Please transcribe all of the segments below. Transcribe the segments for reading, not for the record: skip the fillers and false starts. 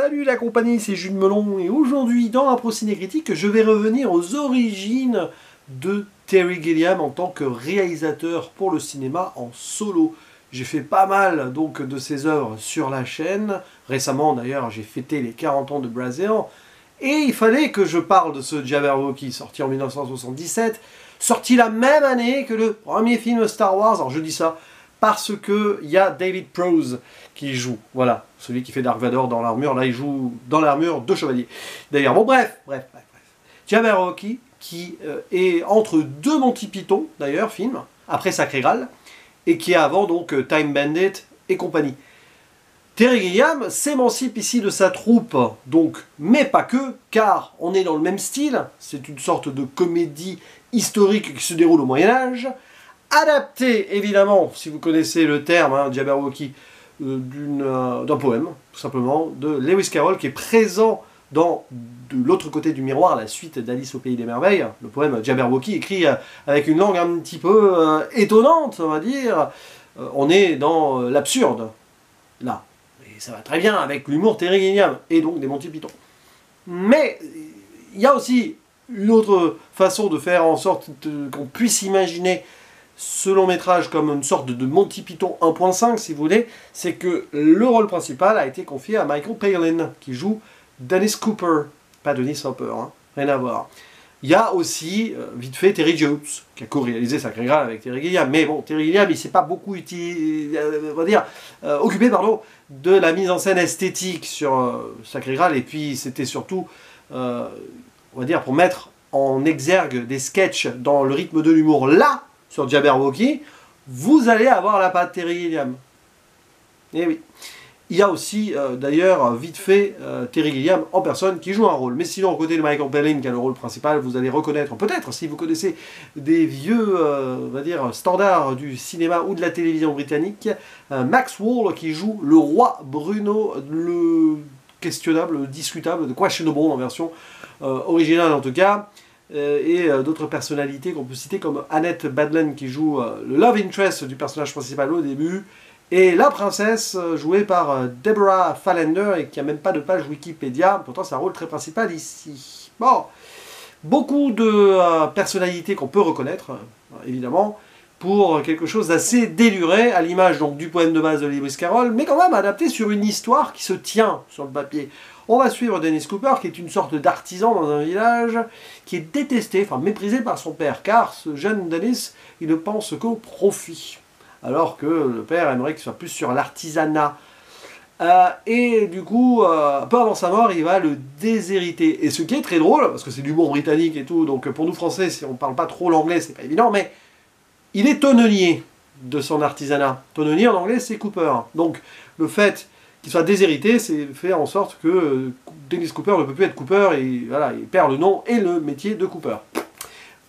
Salut la compagnie, c'est Jules Melon et aujourd'hui dans Impro Ciné Critique, je vais revenir aux origines de Terry Gilliam en tant que réalisateur pour le cinéma en solo. J'ai fait pas mal donc de ses œuvres sur la chaîne. Récemment d'ailleurs, j'ai fêté les 40 ans de Brazil et il fallait que je parle de ce Jabberwocky sorti en 1977, sorti la même année que le premier film Star Wars. Alors je dis ça parce que il y a David Prowse qui joue, voilà, celui qui fait Dark Vador dans l'armure, là il joue dans l'armure de chevalier. D'ailleurs, bon bref. Jabberwocky, qui est entre deux Monty Python, d'ailleurs, film, après Sacré Graal, et qui est avant donc Time Bandit et compagnie. Terry Gilliam s'émancipe ici de sa troupe, donc, mais pas que, car on est dans le même style, c'est une sorte de comédie historique qui se déroule au Moyen-Âge, adapté évidemment, si vous connaissez le terme, hein, Jabberwocky, d'un poème, tout simplement, de Lewis Carroll, qui est présent dans De l'autre côté du miroir, la suite d'Alice au pays des merveilles, le poème Jabberwocky, écrit avec une langue un petit peu étonnante, on va dire. On est dans l'absurde, là. Et ça va très bien avec l'humour Terry Gilliam, et donc des Monty Python. Mais il y a aussi une autre façon de faire en sorte qu'on puisse imaginer ce long métrage comme une sorte de Monty Python 1.5 si vous voulez, c'est que le rôle principal a été confié à Michael Palin, qui joue Dennis Cooper, pas Dennis Hopper, hein, rien à voir. Il y a aussi, vite fait, Terry Jones, qui a co-réalisé Sacré Graal avec Terry Gilliam, mais bon, Terry Gilliam, il s'est pas beaucoup occupé de la mise en scène esthétique sur Sacré Graal, et puis c'était surtout, on va dire, pour mettre en exergue des sketchs dans le rythme de l'humour. Là, sur Jabberwocky, vous allez avoir la patte Terry Gilliam. Et oui. Il y a aussi, d'ailleurs, vite fait, Terry Gilliam en personne qui joue un rôle. Mais sinon, à côté de Michael Palin, qui a le rôle principal, vous allez reconnaître, peut-être, si vous connaissez des vieux, on va dire, standards du cinéma ou de la télévision britannique, Max Wall, qui joue le roi Bruno, le questionnable, le discutable, de Questionable en version originale en tout cas. Et d'autres personnalités qu'on peut citer comme Annette Badland qui joue le love interest du personnage principal au début, et la princesse jouée par Deborah Fallender et qui n'a même pas de page Wikipédia, pourtant c'est un rôle très principal ici. Bon, beaucoup de personnalités qu'on peut reconnaître, évidemment, pour quelque chose d'assez déluré, à l'image donc du poème de base de Lewis Carroll, mais quand même adapté sur une histoire qui se tient sur le papier. On va suivre Dennis Cooper, qui est une sorte d'artisan dans un village, qui est détesté, enfin méprisé par son père, car ce jeune Dennis, il ne pense qu'au profit, alors que le père aimerait qu'il soit plus sur l'artisanat. Et du coup, peu avant sa mort, il va le déshériter. Et ce qui est très drôle, parce que c'est de l'humour britannique et tout, donc pour nous français, si on ne parle pas trop l'anglais, c'est pas évident, mais il est tonnelier de son artisanat. Tonnelier en anglais, c'est Cooper. Donc le fait qu'il soit déshérité, c'est fait en sorte que Dennis Cooper ne peut plus être Cooper, et voilà, il perd le nom et le métier de Cooper.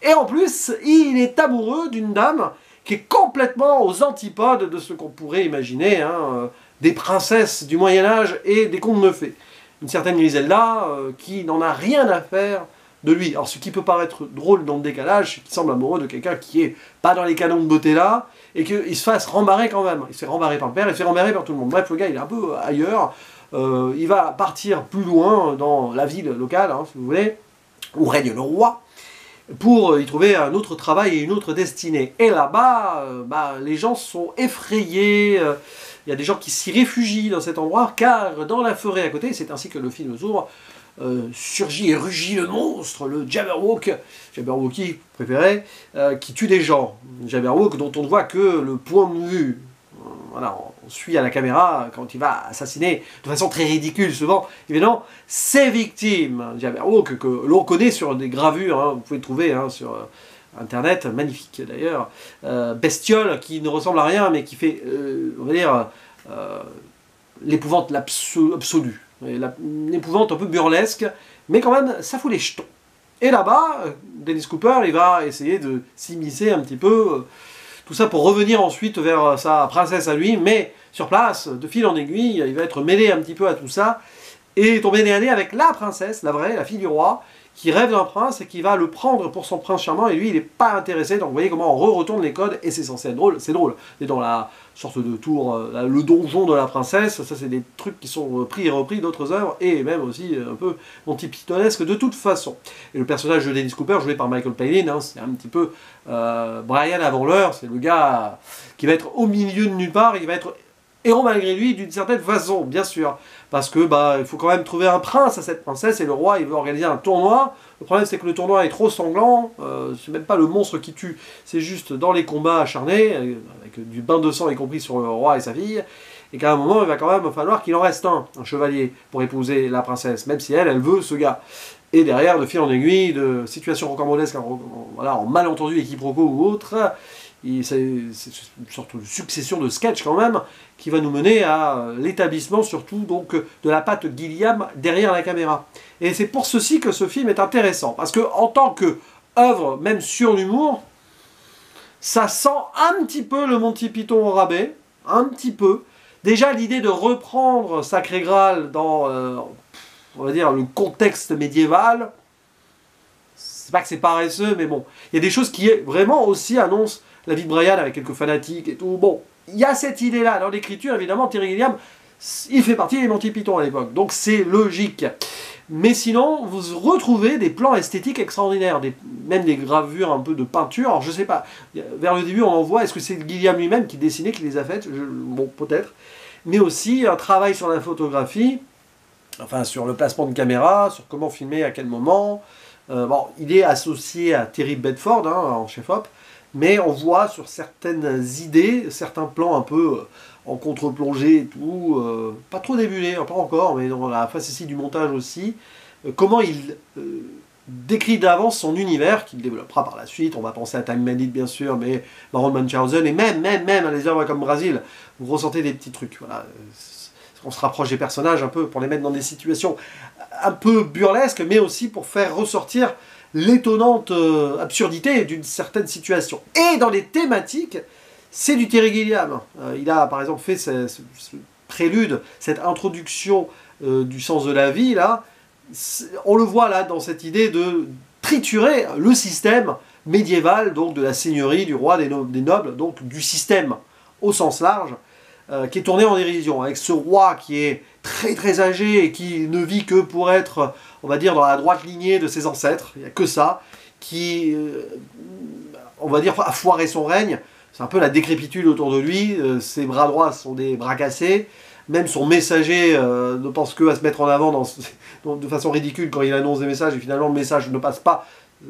Et en plus, il est amoureux d'une dame qui est complètement aux antipodes de ce qu'on pourrait imaginer, hein, des princesses du Moyen-Âge et des contes de fées. Une certaine Griselda qui n'en a rien à faire de lui. Alors ce qui peut paraître drôle dans le décalage, c'est qu'il semble amoureux de quelqu'un qui est pas dans les canons de beauté là, et qu'il se fasse rembarrer quand même. Il se fait rembarrer par le père, il se fait rembarrer par tout le monde. Bref, le gars il est un peu ailleurs, il va partir plus loin dans la ville locale, hein, si vous voulez, où règne le roi, pour y trouver un autre travail et une autre destinée. Et là-bas, les gens sont effrayés, il y a des gens qui s'y réfugient dans cet endroit, car dans la forêt à côté, c'est ainsi que le film s'ouvre, surgit et rugit le monstre, le Jabberwocky préféré, qui tue des gens. Jabberwock dont on ne voit que le point de vue. Voilà, on suit à la caméra quand il va assassiner de façon très ridicule souvent, évidemment, ses victimes. Jabberwock que l'on connaît sur des gravures, hein, vous pouvez trouver hein, sur internet, magnifique d'ailleurs, bestiole qui ne ressemble à rien mais qui fait, on va dire, l'épouvante absolue. Une épouvante un peu burlesque, mais quand même, ça fout les jetons. Et là-bas, Dennis Cooper, il va essayer de s'immiscer un petit peu, tout ça pour revenir ensuite vers sa princesse à lui, mais sur place, de fil en aiguille, il va être mêlé un petit peu à tout ça, et tomber nez à nez avec la princesse, la vraie, la fille du roi, qui rêve d'un prince et qui va le prendre pour son prince charmant, et lui il n'est pas intéressé. Donc vous voyez comment on retourne les codes, et c'est censé être drôle, c'est drôle. Et dans la sorte de tour, le donjon de la princesse, ça c'est des trucs qui sont pris et repris d'autres œuvres, et même aussi un peu Monty-Pythonesque de toute façon. Et le personnage de Dennis Cooper, joué par Michael Palin, hein, c'est un petit peu Brian avant l'heure, c'est le gars qui va être au milieu de nulle part, et qui va être héros malgré lui d'une certaine façon, bien sûr. Parce que il faut quand même trouver un prince à cette princesse, et le roi il veut organiser un tournoi. Le problème c'est que le tournoi est trop sanglant, c'est même pas le monstre qui tue, c'est juste dans les combats acharnés, avec du bain de sang y compris sur le roi et sa fille, et qu'à un moment il va quand même falloir qu'il en reste un chevalier, pour épouser la princesse, même si elle veut ce gars. Et derrière, de fil en aiguille, de situations rocambolesques, en malentendu et quiproquo ou autre, c'est une sorte de succession de sketchs quand même, qui va nous mener à l'établissement surtout donc de la patte Gilliam derrière la caméra. Et c'est pour ceci que ce film est intéressant, parce que en tant que œuvre, même sur l'humour, ça sent un petit peu le Monty Python au rabais, un petit peu. Déjà l'idée de reprendre Sacré Graal dans, on va dire, le contexte médiéval, c'est pas que c'est paresseux, mais bon, il y a des choses qui vraiment aussi annoncent la vie de Brian avec quelques fanatiques et tout. Bon, il y a cette idée-là dans l'écriture, évidemment. Terry Gilliam, il fait partie des Monty Python à l'époque, donc c'est logique. Mais sinon, vous retrouvez des plans esthétiques extraordinaires, même des gravures un peu de peinture. Alors je sais pas, vers le début on en voit, est-ce que c'est Gilliam lui-même qui dessinait, qui les a faites? Bon, peut-être. Mais aussi un travail sur la photographie, enfin sur le placement de caméra, sur comment filmer, à quel moment. Bon, il est associé à Terry Bedford, hein, en chef-op, mais on voit sur certaines idées, certains plans un peu en contre-plongée et tout, pas trop débulés, pas encore, mais dans la phase ici du montage aussi, comment il décrit d'avance son univers, qu'il développera par la suite. On va penser à Time Bandit bien sûr, mais Baron Munchausen, et même les œuvres comme Brasil, vous ressentez des petits trucs, voilà. On se rapproche des personnages un peu pour les mettre dans des situations un peu burlesques, mais aussi pour faire ressortir l'étonnante absurdité d'une certaine situation. Et dans les thématiques, c'est du Terry Gilliam. Il a par exemple fait ce prélude, cette introduction du sens de la vie, là. On le voit là dans cette idée de triturer le système médiéval, donc de la seigneurie, du roi, des nobles, donc du système au sens large, qui est tourné en dérision, avec ce roi qui est très très âgé et qui ne vit que pour être, on va dire, dans la droite lignée de ses ancêtres, il n'y a que ça, qui, on va dire, a foiré son règne. C'est un peu la décrépitude autour de lui, ses bras droits sont des bras cassés, même son messager ne pense que à se mettre en avant de façon ridicule quand il annonce des messages, et finalement le message ne passe pas,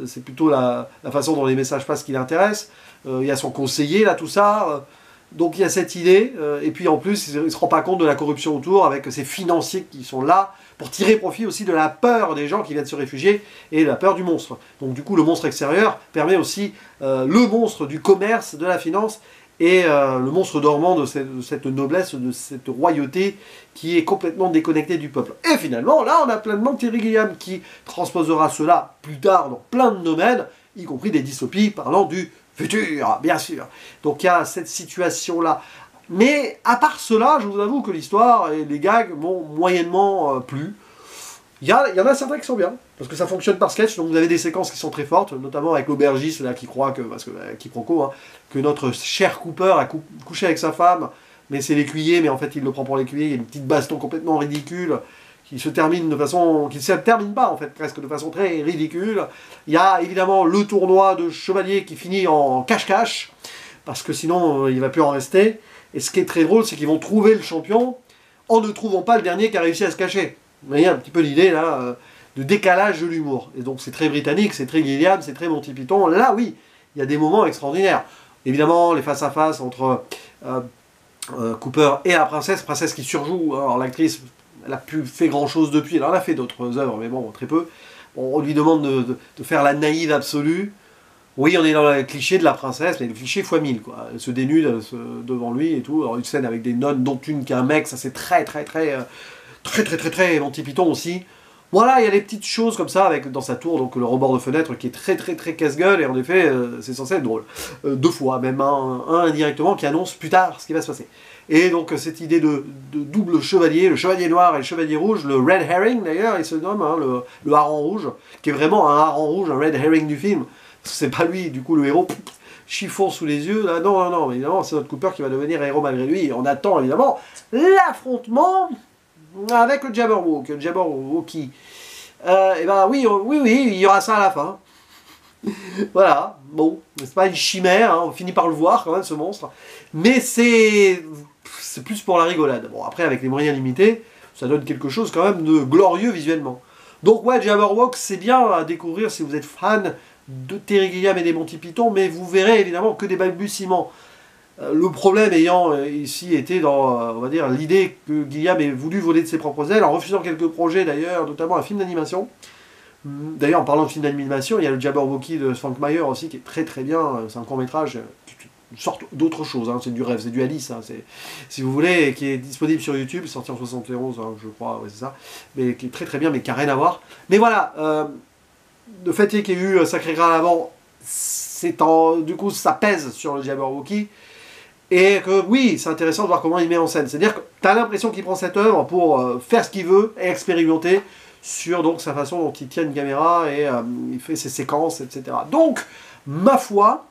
c'est plutôt la façon dont les messages passent qui l'intéresse. Il y a son conseiller, là, tout ça. Donc il y a cette idée, et puis en plus il ne se rend pas compte de la corruption autour, avec ces financiers qui sont là pour tirer profit aussi de la peur des gens qui viennent se réfugier, et la peur du monstre. Donc du coup le monstre extérieur permet aussi le monstre du commerce, de la finance, et le monstre dormant de cette noblesse, de cette royauté qui est complètement déconnectée du peuple. Et finalement là on a pleinement Terry Gilliam qui transposera cela plus tard dans plein de domaines, y compris des dystopies parlant du futur, bien sûr. Donc il y a cette situation-là. Mais à part cela, je vous avoue que l'histoire et les gags m'ont moyennement plu. Il y en a certains qui sont bien, parce que ça fonctionne par sketch, donc vous avez des séquences qui sont très fortes, notamment avec l'aubergiste là qui croit que, parce que quiproquo, hein, que notre cher Cooper a couché avec sa femme, mais c'est l'écuyer, mais en fait il le prend pour l'écuyer. Il y a une petite baston complètement ridicule qui se termine de façon, qui ne se termine pas en fait, presque de façon très ridicule. Il y a évidemment le tournoi de chevalier qui finit en cache-cache, parce que sinon il ne va plus en rester. Et ce qui est très drôle, c'est qu'ils vont trouver le champion en ne trouvant pas le dernier qui a réussi à se cacher. Vous voyez un petit peu l'idée là, de décalage de l'humour. Et donc c'est très britannique, c'est très Gilliam, c'est très Monty Python. Là oui, il y a des moments extraordinaires. Évidemment, les face-à-face entre Cooper et la princesse qui surjoue. Alors l'actrice, elle n'a plus fait grand chose depuis, elle en a fait d'autres œuvres, mais bon, très peu. On lui demande de faire la naïve absolue. Oui, on est dans le cliché de la princesse, mais le cliché x 1000, quoi. Elle se dénude devant lui et tout. Alors une scène avec des nonnes, dont une qui est un mec, ça c'est très Monty Python aussi. Voilà, il y a des petites choses comme ça, avec dans sa tour, donc le rebord de fenêtre qui est très très très casse-gueule, et en effet, c'est censé être drôle. Deux fois, même un indirectement, qui annonce plus tard ce qui va se passer. Et donc cette idée de double chevalier, le chevalier noir et le chevalier rouge, le red herring d'ailleurs, il se nomme, hein, le hareng rouge, qui est vraiment un hareng rouge, un red herring du film. C'est pas lui, du coup, le héros, chiffon sous les yeux, là, non, non, non, évidemment, c'est notre Cooper qui va devenir héros malgré lui, et on attend évidemment l'affrontement avec le Jabberwocky. Et ben oui, oui, oui, il y aura ça à la fin. Voilà, bon, c'est pas une chimère, hein, on finit par le voir quand même, ce monstre. Mais c'est plus pour la rigolade. Bon, après, avec les moyens limités, ça donne quelque chose quand même de glorieux visuellement. Donc ouais, Jabberwock, c'est bien à découvrir si vous êtes fan de Terry Gilliam et des Monty Python, mais vous verrez évidemment que des balbutiements. Le problème ayant ici été dans, on va dire, l'idée que Gilliam ait voulu voler de ses propres ailes, en refusant quelques projets d'ailleurs, notamment un film d'animation. D'ailleurs, en parlant de film d'animation, il y a le Jabberwocky de Frank Meyer aussi, qui est très très bien, c'est un court-métrage, une sorte d'autre chose, hein, c'est du rêve, c'est du Alice, hein, si vous voulez, qui est disponible sur YouTube, sorti en 71, hein, je crois, ouais, c'est ça, mais qui est très très bien, mais qui n'a rien à voir. Mais voilà, le fait qu'il y ait eu Sacré Graal avant, du coup, ça pèse sur le Jabberwocky. Et que oui, c'est intéressant de voir comment il met en scène. C'est-à-dire que tu as l'impression qu'il prend cette œuvre pour faire ce qu'il veut et expérimenter sur donc, sa façon dont il tient une caméra et il fait ses séquences, etc. Donc, ma foi,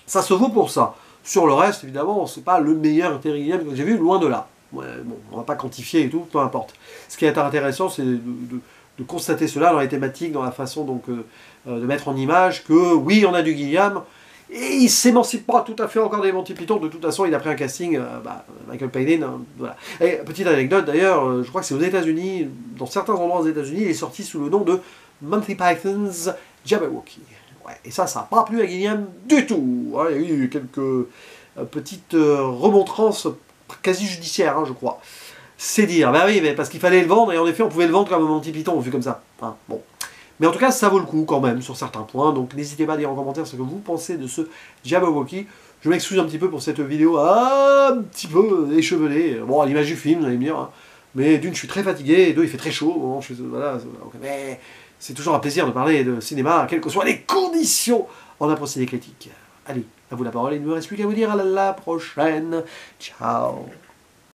ça se vaut pour ça. Sur le reste, évidemment, c'est pas le meilleur Terry Gilliam que j'ai vu, loin de là. Ouais, bon, on va pas quantifier et tout, peu importe. Ce qui est intéressant, c'est de constater cela dans les thématiques, dans la façon donc, de mettre en image que oui, on a du Gilliam. Et il s'émancipe pas tout à fait encore des Monty Python. De toute façon, il a pris un casting, Michael Palin, hein, voilà. Et petite anecdote d'ailleurs, je crois que c'est aux États-Unis, dans certains endroits aux États-Unis, il est sorti sous le nom de Monty Python's Jabberwocky. Ouais, et ça n'a pas plu à Gilliam du tout. Hein, il y a eu quelques petites remontrances quasi judiciaires, hein, je crois. C'est dire. Ben oui, mais parce qu'il fallait le vendre, et en effet, on pouvait le vendre comme un Monty Python, vu comme ça. Hein, bon. Mais en tout cas, ça vaut le coup quand même sur certains points. Donc n'hésitez pas à dire en commentaire ce que vous pensez de ce Jabberwocky. Je m'excuse un petit peu pour cette vidéo un petit peu échevelée. Bon, à l'image du film, vous allez me dire. Hein. Mais d'une, je suis très fatigué. Et deux, il fait très chaud. Bon, voilà, mais c'est toujours un plaisir de parler de cinéma, quelles que soient les conditions, en un procédé critique. Allez, à vous la parole. Il ne me reste plus qu'à vous dire à la prochaine. Ciao.